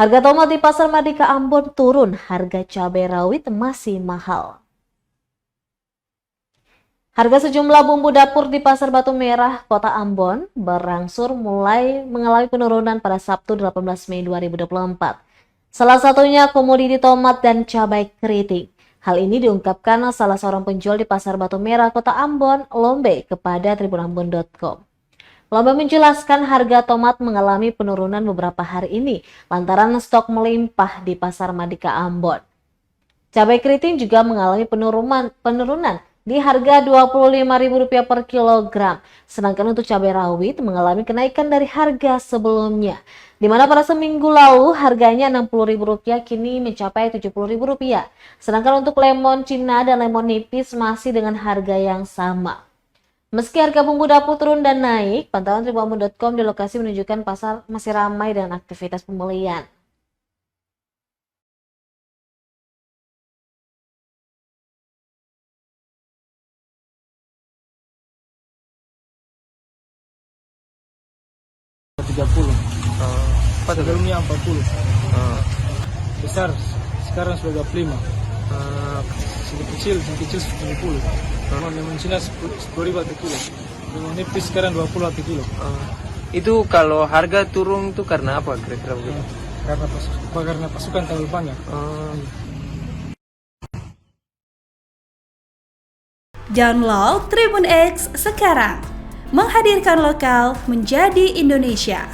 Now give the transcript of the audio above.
Harga tomat di Pasar Madika Ambon turun, harga cabai rawit masih mahal. Harga sejumlah bumbu dapur di Pasar Batu Merah, Kota Ambon, berangsur mulai mengalami penurunan pada Sabtu 18 Mei 2024. Salah satunya komoditi tomat dan cabai keriting. Hal ini diungkapkan salah seorang penjual di Pasar Batu Merah, Kota Ambon, Lombe, kepada tribunambon.com. Lombe menjelaskan harga tomat mengalami penurunan beberapa hari ini lantaran stok melimpah di Pasar Madika Ambon. Cabai keriting juga mengalami penurunan di harga Rp25.000 per kilogram. Sedangkan untuk cabai rawit mengalami kenaikan dari harga sebelumnya, di mana pada seminggu lalu harganya Rp60.000 kini mencapai Rp70.000. Sedangkan untuk lemon Cina dan lemon nipis masih dengan harga yang sama. Meski harga bumbu dapur turun dan naik, pantauan tribunambon.com di lokasi menunjukkan pasar masih ramai dengan aktivitas pembelian. Sebelumnya 40. Besar sekarang sudah 25. Sedikit kecil 70. Lemon Cina 10.000 per kilo. Lemon nipis sekarang 20 per kilo. Itu kalau harga turun itu karena apa kira-kira begitu? Karena pasukan terlalu banyak. Download Tribun X sekarang, menghadirkan lokal menjadi Indonesia.